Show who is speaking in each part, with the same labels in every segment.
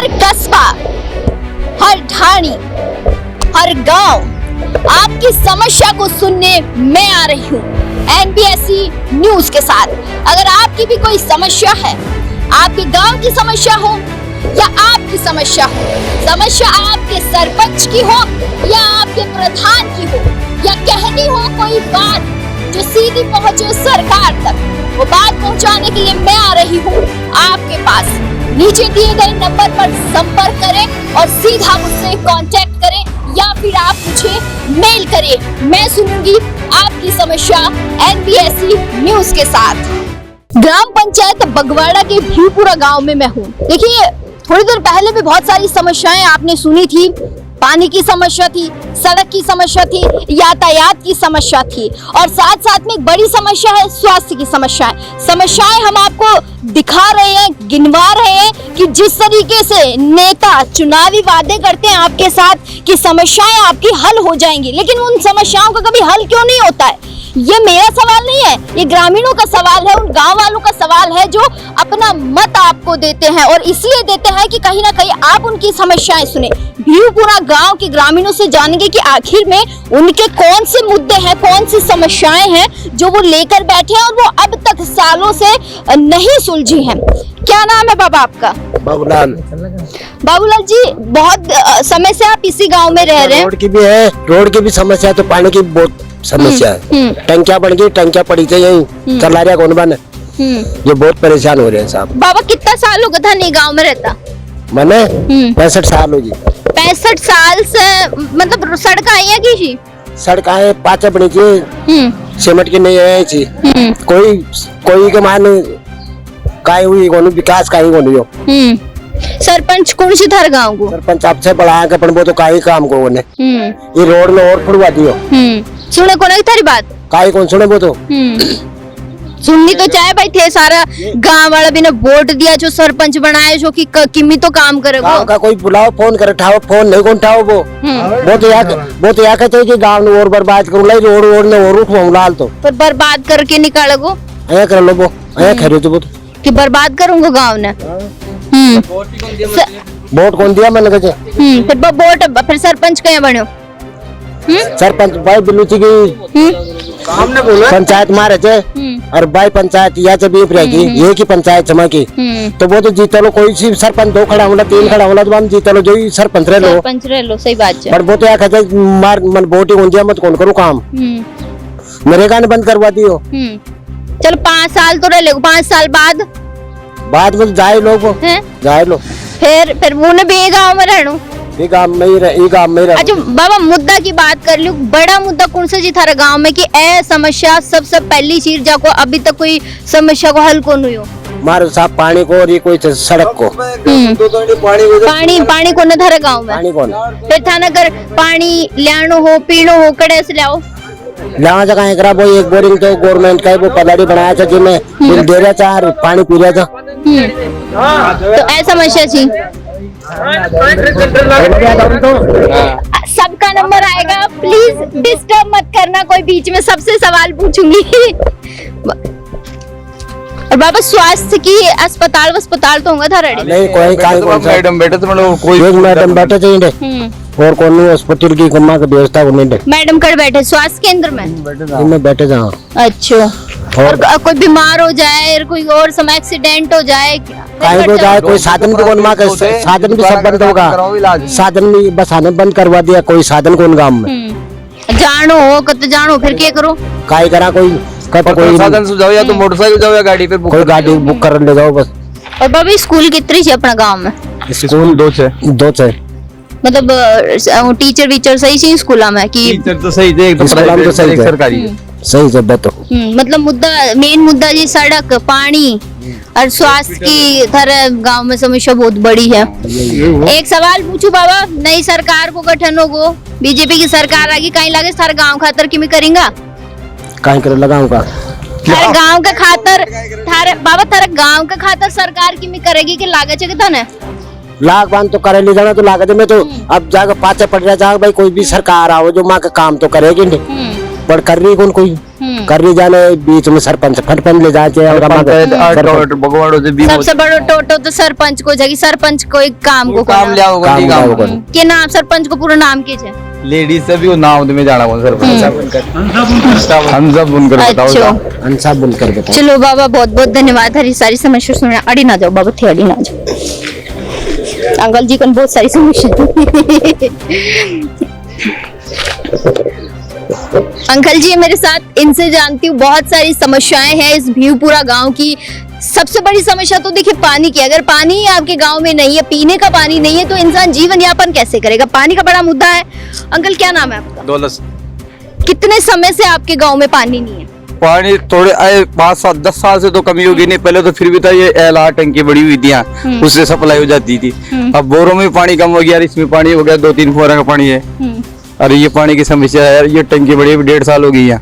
Speaker 1: हर कस्बा, हर ढाणी, हर गांव आपकी समस्या को सुनने मैं आ रही हूँ NBSC न्यूज के साथ। अगर आपकी भी कोई समस्या है, आपके गांव की समस्या हो या आपकी समस्या हो, समस्या आपके सरपंच की हो या आपके प्रधान की हो, या कहनी हो कोई बात जो सीधी पहुंचे सरकार तक, वो बात पहुंचाने के लिए मैं आ रही हूँ आपके पास। नीचे दिए गए नंबर पर संपर्क करें और सीधा मुझसे कांटेक्ट करें या फिर आप मुझे मेल करें। मैं सुनूंगी आपकी समस्या NBSC न्यूज के साथ। ग्राम पंचायत बगवाड़ा के भीपुरा गांव में मैं हूँ। देखिए, थोड़ी देर पहले भी बहुत सारी समस्याएं आपने सुनी थी। पानी की समस्या थी, सड़क की समस्या थी, यातायात की समस्या थी, और साथ साथ में एक बड़ी समस्या है स्वास्थ्य की समस्याएं हम आपको दिखा रहे हैं, गिनवा रहे हैं कि जिस तरीके से नेता चुनावी वादे करते हैं आपके साथ कि समस्याएं आपकी हल हो जाएंगी, लेकिन उन समस्याओं का कभी हल क्यों नहीं होता है? ये मेरा सवाल नहीं है, ये ग्रामीणों का सवाल है, उन गांव वालों का सवाल है जो अपना मत आपको देते हैं, और इसलिए देते हैं कि कहीं ना कहीं आप उनकी समस्याएं सुने। भीपुरा गांव के ग्रामीणों से जानेंगे कि आखिर में उनके कौन से मुद्दे हैं, कौन सी समस्याएं हैं जो वो लेकर बैठे हैं और वो अब तक सालों से नहीं सुलझी हैं। क्या नाम है बाबा आपका?
Speaker 2: बाबूलाल।
Speaker 1: बाबूलाल जी, बहुत समय से आप इसी गाँव में रह रहे हैं।
Speaker 2: रोड की भी है, रोड की भी समस्या है, तो पानी की बहुत समस्या है। टंकियां बन गई, टंकियां पड़ी थी यही कलारिया कौन बन, ये बहुत परेशान हो रहे हैं साहब।
Speaker 1: बाबा कितना साल हो गया था नहीं गाँव में रहता?
Speaker 2: मैंने 65 साल होगी।
Speaker 1: 65 साल से मतलब सड़क आई है किसी?
Speaker 2: सड़क आए पाचा बनी थी, सीमेंट की नहीं है थी। कोई के मान काई हुई कोई विकास काई कोनी हो।
Speaker 1: सरपंच कौन सी थार गाँव को?
Speaker 2: सरपंच आपसे बड़ा है अपन वो तो काई काम को ने ये रोड में और फुड़वा दियो।
Speaker 1: सुने कौन है थारी बात?
Speaker 2: काई कौन सुने वो तो
Speaker 1: सुननी तो चाहे भाई थे, सारा गांव वाला भी ने वोट दिया जो सरपंच बनाया जो कि किमी तो काम करे।
Speaker 2: गांव का कोई बुलाओ, फोन करे, उठाओ, फोन नहीं कौन उठाओ वो तो या कहते हैं कि गांव ने और बर्बाद करूँ लाई रोड ने और उठवाऊं लाल तो
Speaker 1: पर बर्बाद करके निकाले वो
Speaker 2: ऐ कर लो वो ऐ खरीदो तो वो
Speaker 1: कि बर्बाद करूंगा गांव ने।
Speaker 2: वोट कौन दिया मैंने कहे
Speaker 1: फिर वोट फिर सरपंच कहीं बनो?
Speaker 2: सरपंच भाई बिलूची की पंचायत मारे थे और भाई पंचायत या जब रहेगी ये की पंचायत जमा की तो वो तो जीता लो, कोई सी सरपंच 2 खड़ा होला 3 खड़ा होला तो हम जीता लो जो ही सरपंच रह लो।
Speaker 1: सही बात है।
Speaker 2: पर वो तो या कहते मार मन वोट ही दिया मत कौन करूँ काम, मेरे गाने बंद करवा दियो।
Speaker 1: चलो 5 साल तो रह ले, 5 साल बाद
Speaker 2: में जाए लोग जाए लो
Speaker 1: फिर वो ने भी गाँव में रहना,
Speaker 2: ये गाँव में ही रह।
Speaker 1: अच्छा बाबा, मुद्दा की बात कर लूं, बड़ा मुद्दा कौन सा जी थारा गांव में कि ए समस्या सबसे पहली चीज जाको अभी तक कोई समस्या को हल कौन हुई हो?
Speaker 2: मारो साहब पानी को और ये कोई सड़क को
Speaker 1: पानी को न थारा गाँव में
Speaker 2: पानी कौन
Speaker 1: फिर थाना कर पानी लियानो हो पीनो हो कड़े से लाओ
Speaker 2: लावा जगह एकरा वो एक बोरिंग तो गवर्नमेंट का वो पलाड़ी बनाया था जिसमें बिल दे रहा था पानी पी रहा था।
Speaker 1: तो ऐसा समस्या थी। सबका नंबर आएगा, प्लीज डिस्टर्ब मत करना, कोई बीच में सबसे सवाल पूछूंगी। और बाबा स्वास्थ्य की अस्पताल तो होगा था रेडी?
Speaker 2: नहीं कोई
Speaker 3: मैडम बैठे तो मतलब कोई
Speaker 2: मैडम बैठे थे और कौन हॉस्पिटल की कमा की व्यवस्था नहीं।
Speaker 1: मैडम कर बैठे स्वास्थ्य केंद्र में
Speaker 2: बैठे जहाँ।
Speaker 1: अच्छा, और कोई बीमार हो जाए, कोई और समय एक्सीडेंट हो जाए,
Speaker 2: कोई साधन भी कौन माँ का साधन भी सब बंद होगा, साधन भी बसाने बंद करवा दिया, कोई साधन कौन गाँव में
Speaker 1: जानो हो कत जानो फिर क्या करो
Speaker 2: काय करा कोई
Speaker 3: साधन सुझाओ या तो मोटरसाइकिल जाओ या गाड़ी पे
Speaker 2: कोई गाड़ी बुक कर ले जाओ बस।
Speaker 1: और बाबी स्कूल कितनी है अपना गांव में?
Speaker 3: स्कूल 2 है
Speaker 1: मतलब टीचर वीचर सही चाहिए स्कूल में कि
Speaker 3: टीचर तो सही थे, एकदम सरकारी
Speaker 2: सही से तो
Speaker 1: मतलब मेन मुद्दा जी सड़क पानी और स्वास्थ्य की तरह गांव में समस्या बहुत बड़ी है। एक सवाल पूछू बाबा, नई सरकार को गठन होगो, बीजेपी की सरकार आगे कहीं लगे सारे गांव खातर किमी करेंगा
Speaker 2: कहीं कर लगाऊंगा
Speaker 1: थारे गांव के खातर थारे गांव के खातर सरकार किमी करेगी कि लागे छे कितना ने
Speaker 2: लाख बान तो करे ले जाना तो लागत में तो अब जाकर पाछे पड़ रहा जाकर भाई कोई भी सरकार आओ जो माँ का काम तो करेगी नहीं पर कर रही कौन कोई कर रही जाने बीच में सरपंच फटपन ले जाके और
Speaker 3: भगवाड़ों से भी
Speaker 1: सबसे बड़ो टोटो तो सरपंच को जागी, सरपंच को एक काम को
Speaker 3: काम लिया होगा नहीं काम होगा
Speaker 1: के नाम सरपंच को पूरा नाम के छे
Speaker 3: लेडीज से भी वो नाम में जाना बोल सरपंच हम सब बुनकर बताओ
Speaker 1: अच्छा
Speaker 2: हम सब बुनकर बताओ।
Speaker 1: चलो बाबा बहुत बहुत धन्यवाद, हरी सारी समस्या सुनने। अड़ी ना जाओ बाबा, थे अड़ी ना जाओ, अंकल जी को बहुत सारी समस्या अंकल जी मेरे साथ, इनसे जानती हूँ बहुत सारी समस्याएं हैं इस भीवपुरा गांव की। सबसे बड़ी समस्या तो देखिए पानी की, अगर पानी ही आपके गांव में नहीं है, पीने का पानी नहीं है, तो इंसान जीवन यापन कैसे करेगा? पानी का बड़ा मुद्दा है। अंकल क्या नाम है आपका?
Speaker 3: दौलत।
Speaker 1: कितने समय से आपके गांव में पानी नहीं है?
Speaker 3: पानी थोड़े 5-7-10 साल से तो कमी होगी नहीं, पहले तो फिर भी था ये एलआर टंकी बड़ी हुई थी, उससे सप्लाई हो जाती थी। अब बोरों में पानी कम हो गया, इसमें पानी हो गया 2-3 फुहारा का पानी है। अरे ये पानी की समस्या है यार, ये टंकी बड़ी 1.5 साल हो गई है,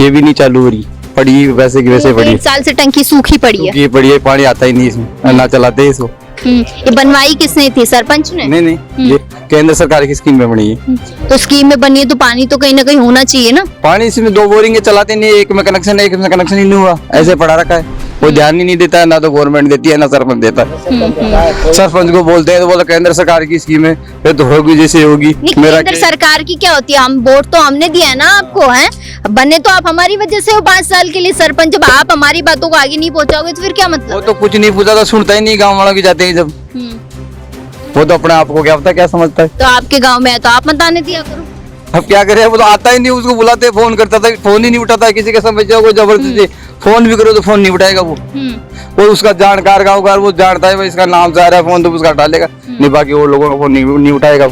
Speaker 3: ये भी नहीं चालू हो रही, पड़ी वैसे की वैसे पड़ी।
Speaker 1: 1 साल से टंकी सूखी पड़ी है।
Speaker 3: ये पड़ी है, पानी आता ही नहीं इसमें, ना चलाते इसको।
Speaker 1: ये बनवाई किसने थी? सरपंच ने?
Speaker 3: नहीं ये केंद्र सरकार की स्कीम में बनी है।
Speaker 1: तो स्कीम में बनी है तो पानी तो कहीं ना कहीं होना चाहिए ना।
Speaker 3: पानी इसमें 2 बोरिंग चलाते नहीं, एक में कनेक्शन है, एक में कनेक्शन ही नहीं हुआ, ऐसे पड़ा रखा है, कोई ध्यान ही नहीं देता है, ना तो गवर्नमेंट देती है ना सरपंच देता है। सरपंच को बोलते हैं तो बोला केंद्र सरकार की स्कीम है, फिर तो होगी जैसे होगी।
Speaker 1: केंद्र सरकार की क्या होती है? हम वोट तो हमने दिया है ना आपको, है बने तो आप हमारी वजह से हो 5 साल के लिए सरपंच। जब आप हमारी बातों को आगे नहीं पहुंचाओगे तो फिर क्या मतलब?
Speaker 3: वो तो कुछ नहीं पूछा, तो सुनता ही नहीं, गाँव वालों की जाते हैं जब, वो तो अपने आप को क्या पता क्या समझता है।
Speaker 1: तो आपके गाँव में है तो आप मतदान दिया करो।
Speaker 3: अब क्या करे, वो तो आता ही नहीं, उसको बुलाते फोन करता था, फोन ही नहीं उठाता, किसी का समस्या को जबरदस्ती फोन भी करो तो फोन नहीं उठाएगा वो उसका जानकार गाँव वो जानता है इसका नाम से आ रहा है फोन, तो उसका डालेगा नहीं, बाकी वो लोगों का फोन नहीं उठाएगा।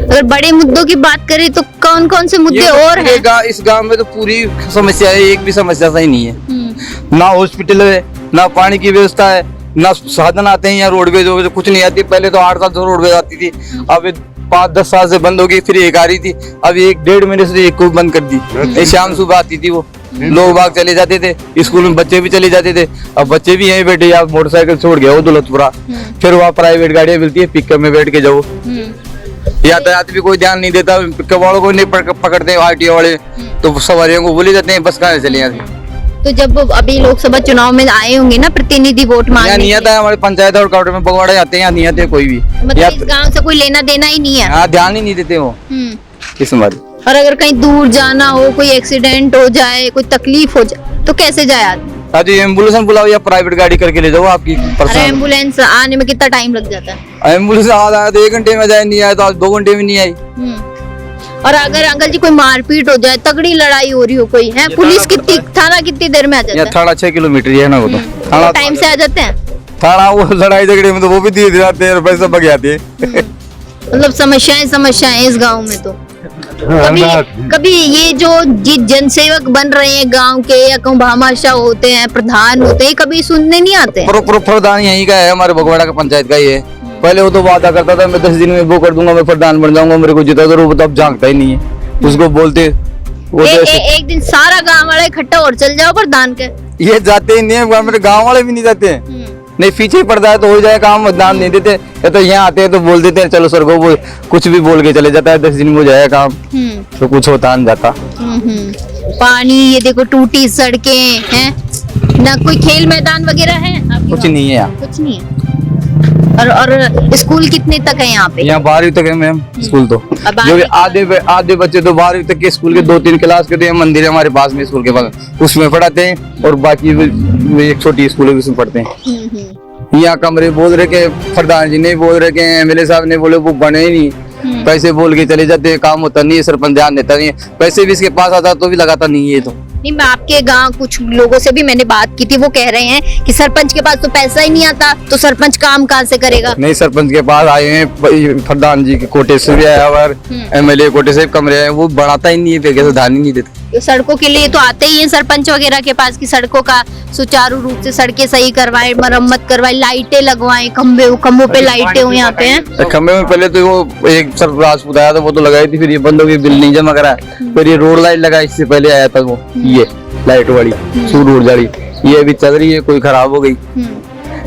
Speaker 1: अगर बड़े मुद्दों की बात करें तो कौन कौन से मुद्दे और हैं?
Speaker 3: इस गांव में तो पूरी समस्या है, एक भी समस्या सही नहीं है। ना हॉस्पिटल है, ना पानी की व्यवस्था है, ना साधन आते हैं, यहाँ रोडवेज हो कुछ नहीं आती। पहले तो 8 साल से रोडवेज आती थी, अब 5-10 साल से बंद हो गई, फिर एक आ रही थी, अब 1-1.5 महीने से एक को बंद कर दी। शाम सुबह आती थी, वो लोग बाग चले जाते थे, स्कूल में बच्चे भी चले जाते थे। अब बच्चे भी यहीं बैठे, या मोटरसाइकिल छोड़ गया वो दौलतपुरा, फिर वहाँ प्राइवेट गाड़ियाँ मिलती है, पिकअप में बैठ के जाओ। यातायात भी कोई ध्यान नहीं देता, पिकअप वालों को नहीं पकड़ते आरटीओ वाले, तो सवारियों को बोले जाते हैं बस कहाँ चले जाते।
Speaker 1: तो जब अभी लोकसभा चुनाव में आए होंगे ना प्रतिनिधि वोट मांगने,
Speaker 3: नहीं आता है हमारे पंचायत और काउंटर में बगवाड़े आते हैं, यहाँ नहीं आते कोई भी,
Speaker 1: मतलब इस गांव से कोई लेना देना ही नहीं है।
Speaker 3: हाँ ध्यान ही नहीं देते वो इस बात।
Speaker 1: और अगर कहीं दूर जाना हो, कोई एक्सीडेंट हो जाए, कोई तकलीफ हो जाए तो कैसे जाए आदमी?
Speaker 3: आज एम्बुलेंस बुलाओ या प्राइवेट गाड़ी करके ले जाओ आपकी।
Speaker 1: एम्बुलेंस आने में कितना टाइम लग जाता है?
Speaker 3: एम्बुलेंस आया तो 1 घंटे में जाए, नहीं आया तो 2 घंटे में नहीं आई।
Speaker 1: और अगर अंकल जी कोई मारपीट हो जाए, तगड़ी लड़ाई हो रही हो कोई, है पुलिस कितनी, थाना कितनी देर में आ जाता है?
Speaker 3: थाना 6 किलोमीटर है ना, वो तो थाना
Speaker 1: टाइम से आ जाते हैं।
Speaker 3: थाना वो लड़ाई झगड़े में तो वो भी धीरे धीरे आते हैं, पैसा बग जाते हैं।
Speaker 1: मतलब समस्याएं इस गांव में तो कभी ये जो जनसेवक बन रहे हैं गांव के, या कहूँ भामाशाह होते हैं, प्रधान होते हैं, कभी सुनने नहीं आते?
Speaker 3: प्रधान यही का है, हमारे बगवाड़ा का पंचायत का ही है। पहले वो तो वादा करता था मैं 10 दिन में वो कर दूंगा, मैं प्रधान बन जाऊंगा, मेरे को जिता करो, वो तो अब झांकता ही नहीं है। उसको बोलते वो
Speaker 1: एक दिन सारा गांव वाला इकट्ठा और चल जाओ प्रधान के,
Speaker 3: ये जाते ही नहीं है, मेरे गाँव वाले भी नहीं जाते हैं। नहीं पीछे पड़ता है तो हो जाए काम, मतदान नहीं देते, या तो यहाँ आते हैं तो बोल देते हैं चलो सर को, कुछ भी बोल के चले जाता है, 10 दिन में हो जाएगा काम, तो कुछ होता नहीं जाता।
Speaker 1: पानी ये देखो, टूटी सड़कें हैं ना, कोई खेल मैदान वगैरह है?
Speaker 3: कुछ नहीं है यहाँ,
Speaker 1: कुछ नहीं है। और स्कूल कितने तक है यहाँ पे?
Speaker 3: यहाँ 12वीं तक है मैम स्कूल, तो जो भी आधे बच्चे तो 12वीं तक के स्कूल के 2-3 क्लास के तो मंदिर है हमारे पास में स्कूल के पास, उसमें पढ़ाते हैं, और बाकी एक छोटी स्कूल है उसमें पढ़ते हैं। यहाँ कमरे बोल रहे के प्रधान जी नहीं बोल रहे के, एमएलए साहब ने बोले वो बने ही नहीं, पैसे बोल के चले जाते हैं, काम होता नहीं है, सरपंच ध्यान देता नहीं है, पैसे भी इसके पास आता तो भी लगाता नहीं है। तो
Speaker 1: नहीं, मैं आपके गांव कुछ लोगों से भी मैंने बात की थी, वो कह रहे हैं कि सरपंच के पास तो पैसा ही नहीं आता, तो सरपंच काम कहाँ से करेगा?
Speaker 3: नहीं, सरपंच के पास आए हैं, प्रधान जी के कोटे से भी आया और एमएलए कोटे से कमरे हैं, वो बढ़ाता ही नहीं है, कैसे ध्यान ही नहीं देता।
Speaker 1: सड़कों के लिए तो आते ही हैं सरपंच वगैरह के पास, की सड़कों का सुचारू रूप से सड़कें सही करवाए, मरम्मत करवाए, लाइटें लगवाएं, खम्भों पे लाइटें हो यहाँ पे हैं।
Speaker 3: खम्भे में पहले तो वो एक सर राजपूत आया था, वो तो लगाई थी, फिर ये बंद हो गई, बिल नहीं जमा करा, फिर ये रोड लाइट लगा, इससे पहले आया था वो ये लाइट वाली सूर उड़ जाली, ये अभी चल रही है, कोई खराब हो गई।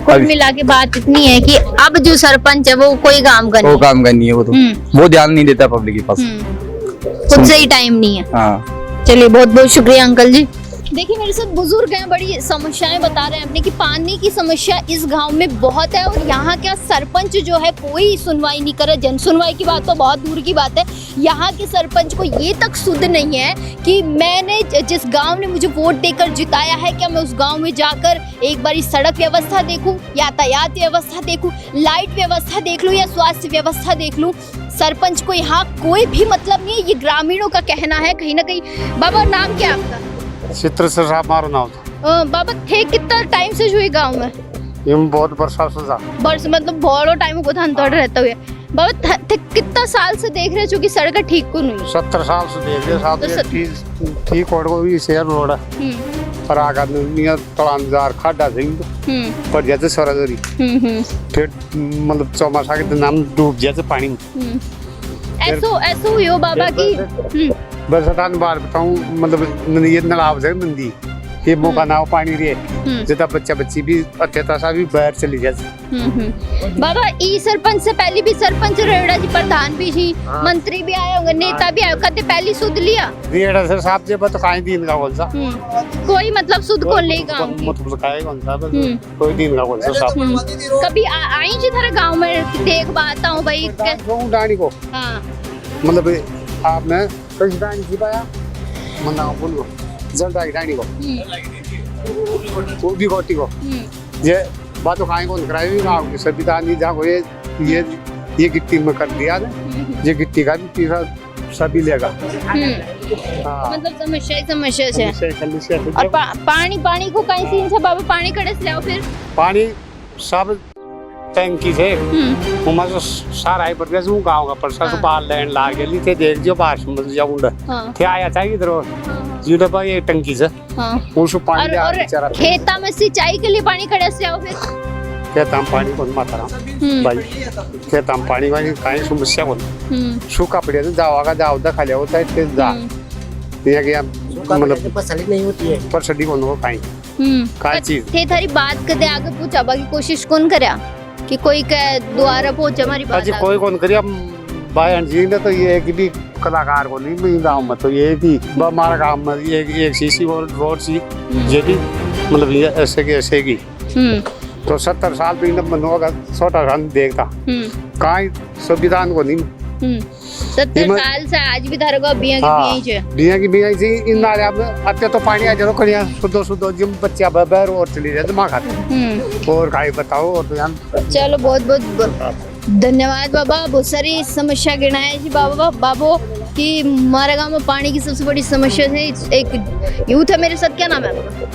Speaker 1: कुल मिला के बात इतनी है कि अब जो सरपंच है वो कोई काम का नहीं है,
Speaker 3: वो ध्यान नहीं देता पब्लिक के पास।
Speaker 1: खुद से ही टाइम नहीं है।
Speaker 3: हाँ
Speaker 1: चलिए बहुत बहुत शुक्रिया अंकल जी। देखिए मेरे साथ बुजुर्ग हैं, बड़ी समस्याएं बता रहे हैं अपने कि पानी की समस्या इस गांव में बहुत है और यहाँ का सरपंच जो है कोई सुनवाई नहीं करे। जन सुनवाई की बात तो बहुत दूर की बात है, यहाँ के सरपंच को ये तक सुध नहीं है कि मैंने जिस गांव ने मुझे वोट देकर जिताया है, क्या मैं उस गांव में जाकर एक बारी सड़क व्यवस्था देखूं, यातायात व्यवस्था देखूं, लाइट व्यवस्था देख लूं या स्वास्थ्य व्यवस्था देख लूं। सरपंच को यहाँ कोई भी मतलब नहीं है, ये ग्रामीणों का कहना है कहीं ना कहीं। बाबा नाम क्या आपका?
Speaker 4: चित्र से साहब मारो नाम था।
Speaker 1: बाबा थे कितना टाइम से हुई गांव में?
Speaker 4: ये बहुत बरसा से था।
Speaker 1: बरस मतलब बहुत टाइम को था अंतड़ रहते हुए। बाबा कितना साल से देख रहे हो कि सड़क ठीक को नहीं?
Speaker 4: 70 साल से देख रहे साहब।
Speaker 1: तो
Speaker 4: ठीक रोड को भी शेयर रोड है पर आगा दुनिया तलांजार खाड़ा से पर जैसे सराजरी फिर मतलब चौमासा के नाम डूब जैसे पानी में।
Speaker 1: ऐसो हुई बाबा की
Speaker 4: बरसात बार बताऊं मतलब ये नलाब से नंदी ये मौका ना पानी रे जितना बच्चा बच्ची भी अत्यता सा भी बाहर चली जाती।
Speaker 1: बाबा ई सरपंच से पहले भी सरपंच रेड़ा जी प्रधान भी थी, मंत्री भी आए होंगे, नेता भी आए, कहते पहली सुध लिया
Speaker 4: रेड़ा सर साहब जे बत काई दिन का बोल सा
Speaker 1: कोई मतलब सुध को ले गांव की
Speaker 4: मतलब काई कौन सा कोई दिन का बोल सा साहब।
Speaker 1: कभी आई जी थारे गांव में देख बाता हूं भाई
Speaker 4: डाणी को।
Speaker 1: हां
Speaker 4: मतलब आपने कहीं डाणी की पाया मना बोल को जल्दा डाणी को वो भी गोटी को ये बात तो खाएं कौन कराई गांव की संविधान नहीं जहाँ को ये गिट्टी में कर दिया ये गिट्टी का भी तीसरा सभी लेगा।
Speaker 1: मतलब समस्या से और पानी को कहीं सीन से बाबा पानी कड़े से लाओ फिर
Speaker 4: पानी सब टंकी थे उमा जो सारा ही पड़ गया गाँव का परसा से बाहर लैंड ला गई थे देख जो बाहर में जाऊंगा थे आया था इधर जीरो पर ये टंकी से उसको पानी
Speaker 1: और खेता में सिंचाई के लिए पानी खड़े से आओ फिर
Speaker 4: खेता में पानी कौन माता भाई खेता में पानी वाली कहीं समस्या कौन सूखा पड़े तो जाओ खा लिया होता है जा ये क्या मतलब
Speaker 2: फसली नहीं होती है
Speaker 4: पर सदी कौन हो कहीं चीज
Speaker 1: थे थारी बात कदे आगे पूछा बाकी कोशिश कौन करया कि कोई के द्वारा पहुंच हमारी बात
Speaker 4: अजी कोई कौन करिया भाई जी ने तो ये कि भी कलाकार को नहीं मैं गाँव में तो ये भी हमारा गाँव में एक सीसी रोड सी ये भी मतलब ये ऐसे की तो 70 साल पे होगा 100 रन देखता कहीं संविधान को नहीं
Speaker 1: 70 साल से आज भी धारो को बिया की
Speaker 4: जी इन नाले अब अत्य तो पानी आ जाओ करिया शुद्ध जिम बच्चा बाहर और चली जाए दिमाग खाते और काई बताओ और तो
Speaker 1: चलो बहुत बहुत धन्यवाद बाबा। बहुत सारी समस्या गिनाए जी बाबू कि हमारे गांव में पानी की सबसे बड़ी समस्या है। एक यूथ है मेरे साथ, क्या नाम है?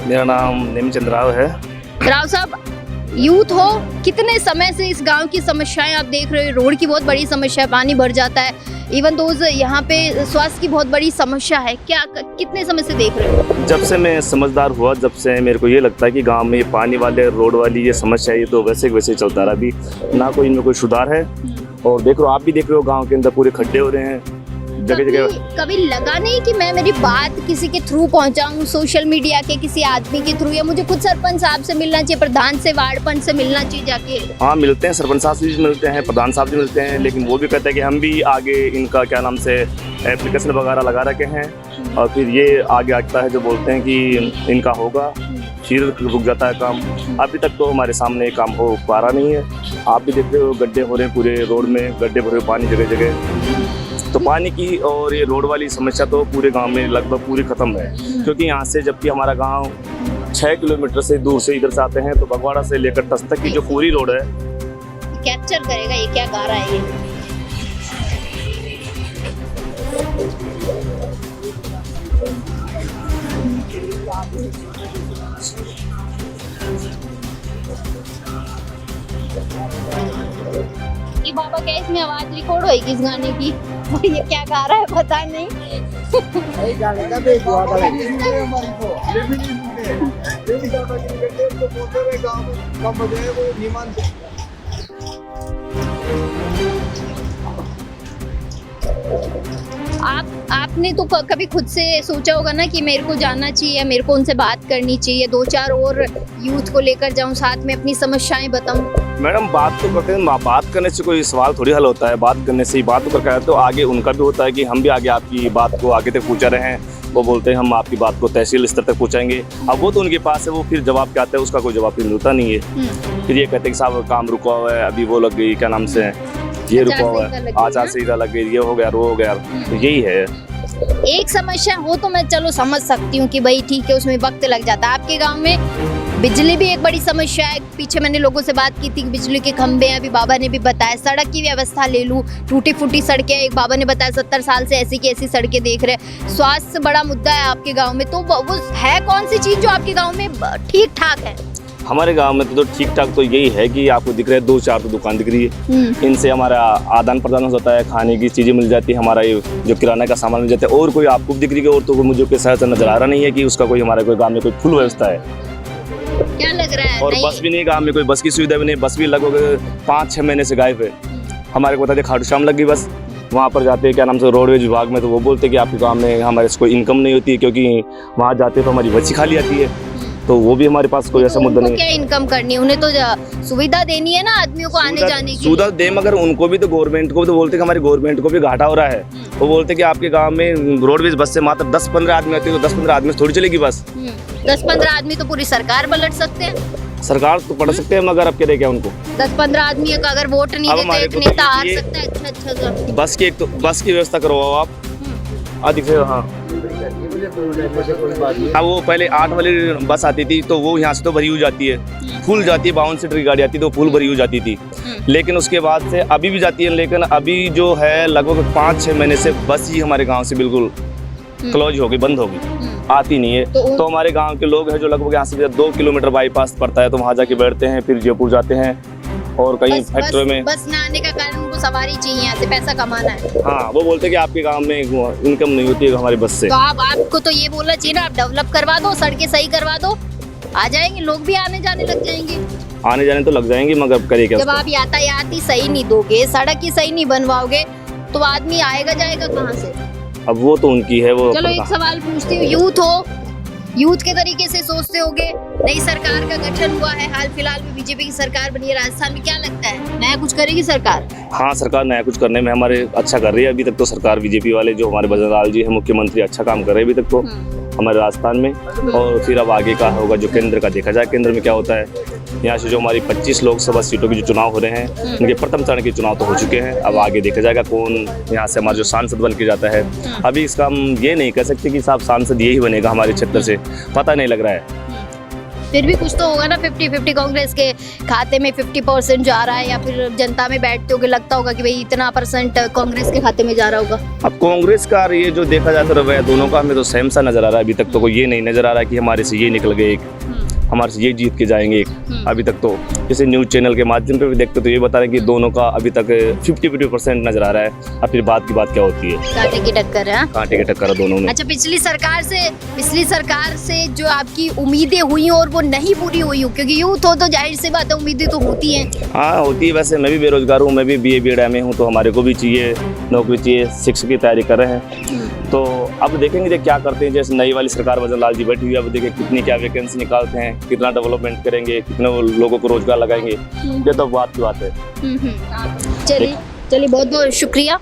Speaker 5: मेरा नाम नेमचंद राव है।
Speaker 1: राव साहब यूथ हो, कितने समय से इस गांव की समस्याएं आप देख रहे हो? रोड की बहुत बड़ी समस्या है, पानी भर जाता है, इवन तो यहाँ पे स्वास्थ्य की बहुत बड़ी समस्या है, क्या कितने समय से देख रहे हो?
Speaker 5: जब से मैं समझदार हुआ जब से मेरे को ये लगता है कि गांव में ये पानी वाले रोड वाली ये समस्या है, ये तो वैसे चलता रहा, अभी ना कोई इनमें कोई सुधार है। और देख रहे हो, आप भी देख रहे हो गाँव के अंदर पूरे खड्डे हो रहे हैं जगह जगह।
Speaker 1: कभी लगा नहीं कि मैं मेरी बात किसी के थ्रू पहुंचाऊं, सोशल मीडिया के किसी आदमी के थ्रू, या मुझे खुद सरपंच साहब से मिलना चाहिए, प्रधान से, वार्ड पंच से मिलना चाहिए जाके?
Speaker 5: हाँ मिलते हैं, सरपंच साहब से भी मिलते हैं, प्रधान साहब से मिलते हैं, लेकिन वो भी कहते हैं कि हम भी आगे इनका क्या नाम से एप्लीकेशन वगैरह लगा रखे हैं और फिर ये आगे आता है जो बोलते हैं कि इनका होगा, फिर रुक जाता है काम। अभी तक तो हमारे सामने काम हो पा रहा नहीं है। आप भी देख रहे हो गड्ढे हो रहे हैं पूरे रोड में, गड्ढे भरे पानी जगह जगह। तो पानी की और ये रोड वाली समस्या तो पूरे गांव में लगभग पूरी खत्म है, क्योंकि यहाँ से जबकि हमारा गांव 6 किलोमीटर से दूर से इधर से आते हैं तो बगवाड़ा से लेकर तस तक की जो पूरी रोड है।
Speaker 1: कैप्चर करेगा ये क्या गा रहा है ये बाबा, क्या इसमें आवाज रिकॉर्ड होगी इस गाने की? ये क्या गा रहा है पता नहीं। आपने तो कभी खुद से सोचा होगा ना कि मेरे को जानना चाहिए, मेरे को उनसे बात करनी चाहिए, 2-4 और यूथ को लेकर जाऊं, साथ में अपनी समस्याएं बताऊं?
Speaker 5: मैडम बात तो करते हैं, बात करने से कोई सवाल थोड़ी हल होता है, बात करने से ही बात तो करके तो आगे उनका भी होता है कि हम भी आगे आपकी बात को आगे तक पहुंचा रहे हैं। वो बोलते हैं हम आपकी बात को तहसील स्तर तक पहुंचाएंगे। अब वो तो उनके पास है, वो फिर जवाब क्या आता है उसका कोई जवाब फिर मिलता नहीं है। फिर ये कहते हैं कि साहब काम रुका हुआ है, अभी वो लग गई क्या नाम से ये रुका हुआ है, आचार संहिता लग गई, ये हो गया वो हो गया। तो यही है।
Speaker 1: एक समस्या हो तो मैं चलो समझ सकती हूँ कि भाई ठीक है उसमें वक्त लग जाता है। आपके गांव में बिजली भी एक बड़ी समस्या है। पीछे मैंने लोगों से बात की थी कि बिजली के खंभे हैं, अभी बाबा ने भी बताया। सड़क की व्यवस्था ले लूँ, टूटी फूटी सड़कें, एक बाबा ने बताया 70 साल से ऐसी की ऐसी सड़कें देख रहे हैं। स्वास्थ्य बड़ा मुद्दा है आपके गांव में, तो वो है कौन सी चीज जो आपके गाँव में ठीक ठाक है?
Speaker 5: हमारे गांव में तो ठीक ठाक तो यही है कि आपको दिख रहा है 2-4 तो दुकान दिख रही है, इनसे हमारा आदान प्रदान होता है, खाने की चीजें मिल जाती है, हमारा ये जो किराना का सामान मिल जाता है। और कोई आपको दिख रही है और तो मुझे कोई सहज नजर आ रहा नहीं है कि उसका कोई हमारे कोई गांव में कोई फुल व्यवस्था है।
Speaker 1: क्या लग रहा है?
Speaker 5: और बस भी नहीं, गांव में कोई बस की सुविधा भी नहीं, बस भी लगभग 5-6 महीने से गायब है। हमारे को बताते खाटू श्याम लग गई बस, वहाँ पर जाते हैं क्या नाम से रोडवेज विभाग में, तो वो बोलते हैं कि आपके गांव में हमारे से कोई इनकम नहीं होती है, क्योंकि वहाँ जाते तो हमारी बच्ची खाली आती है। तो वो भी हमारे पास कोई ऐसा मुद्दा नहीं है।
Speaker 1: क्या इनकम करनी है? उन्हें तो सुविधा देनी है ना आदमियों को आने जाने की।
Speaker 5: सुविधा दे, मगर उनको भी तो गवर्नमेंट को तो बोलते कि हमारी गवर्नमेंट को भी घाटा हो रहा है। वो बोलते कि आपके गांव में रोडवेज बस से मात्र 10-15 आदमी आते हैं, तो 10-15 आदमी से थोड़ी चलेगी बस।
Speaker 1: 10-15 आदमी तो पूरी सरकार पलट सकते हैं।
Speaker 5: सरकार तो पढ़ सकते हैं, मगर अब क्या उनको
Speaker 1: 10-15 आदमी का अगर वोट नहीं देते एक नेता हार सकता है। अच्छा
Speaker 5: बस की एक तो बस की व्यवस्था करवाओ आप अधिक से। हाँ वो पहले 8 वाली बस आती थी, तो वो यहाँ से तो भरी हो जाती है, फुल जाती है, 52 सीटर की गाड़ी आती थी तो फुल भरी हो जाती थी। लेकिन उसके बाद से अभी भी जाती है, लेकिन अभी जो है लगभग 5-6 महीने से बस ही हमारे गांव से बिल्कुल क्लोज हो गई, बंद हो गई, आती नहीं है। तो हमारे गांव के लोग हैं जो लगभग यहाँ से 2 किलोमीटर बाईपास पड़ता है, तो वहाँ जाके बैठते हैं, फिर जयपुर जाते हैं और कहीं फैक्ट्री में।
Speaker 1: बस ना आने का कारण उनको सवारी चाहिए, यहाँ से पैसा कमाना है।
Speaker 5: हाँ, वो बोलते हैं कि आपके गांव में इनकम नहीं होती है हमारी बस से।
Speaker 1: तो आपको तो ये बोलना चाहिए ना, आप डेवलप करवा दो, सड़कें सही करवा दो, आ जाएंगे लोग भी, आने जाने लग जाएंगे।
Speaker 5: आने जाने तो लग जाएंगे, मगर करे क्या?
Speaker 1: जब आप यातायात ही सही नहीं दोगे, सड़क ही सही नहीं बनवाओगे, तो आदमी आएगा जाएगा कहाँ से?
Speaker 5: अब वो तो उनकी है वो।
Speaker 1: चलो एक सवाल पूछती हूँ, यूथ हो, यूथ के तरीके से सोचते होगे, नई सरकार का गठन हुआ है, हाल फिलहाल में बीजेपी की सरकार बनी है राजस्थान में, क्या लगता है नया कुछ करेगी सरकार?
Speaker 5: हाँ, सरकार नया कुछ करने में हमारे अच्छा कर रही है। अभी तक तो सरकार बीजेपी वाले जो हमारे भजन लाल जी है मुख्यमंत्री, अच्छा काम कर रहे हैं अभी तक तो हमारे राजस्थान में। और फिर अब आगे का होगा जो केंद्र का, देखा जाए केंद्र में क्या होता है। यहाँ से जो हमारी 25 लोकसभा सीटों की जो चुनाव हो रहे हैं, उनके प्रथम चरण के चुनाव तो हो चुके हैं, अब आगे देखा जाएगा कौन यहाँ से हमारा जो सांसद बन के जाता है। अभी इसका हम ये नहीं कह सकते कि साहब सांसद यही बनेगा हमारे क्षेत्र से, पता नहीं लग रहा है।
Speaker 1: फिर भी कुछ तो होगा ना, 50-50 कांग्रेस के खाते में 50% जा रहा है, या फिर जनता में बैठते होगे लगता होगा कि भाई इतना % कांग्रेस के खाते में जा रहा होगा।
Speaker 5: अब कांग्रेस का ये जो देखा जाता है रवैया दोनों का हमें तो सेम सा नजर आ रहा है। अभी तक तो कोई ये नहीं नजर आ रहा है कि हमारे से ये निकल गए एक, हमारे से ये जीत के जाएंगे एक। अभी तक तो जैसे न्यूज़ चैनल के माध्यम पे भी देखते तो ये बता रहे हैं कि दोनों का अभी तक 50-50% नजर आ रहा है। अब फिर बात की बात क्या होती है,
Speaker 1: कांटे की टक्कर है।
Speaker 5: कांटे की टक्कर है दोनों में।
Speaker 1: अच्छा, पिछली सरकार से जो आपकी उम्मीदें हुई और वो नहीं पूरी हुई हो, क्योंकि यूथ हो तो जाहिर सी बात है उम्मीदें तो होती हैं।
Speaker 5: हाँ होती है, वैसे मैं भी बेरोजगार हूँ, मैं भी BA BEd में हूँ, तो हमारे को भी चाहिए नौकरी चाहिए, शिक्षक की तैयारी कर रहे हैं। तो अब देखेंगे क्या करते हैं। जैसे नई वाली सरकार भजन लाल जी बैठी हुई है, अब देखें कितनी क्या वैकेंसी निकालते हैं, कितना डेवलपमेंट करेंगे, कितने लोगों को रोजगार लगाएंगे, ये तो बात की बात है।
Speaker 1: चलिए बहुत बहुत शुक्रिया।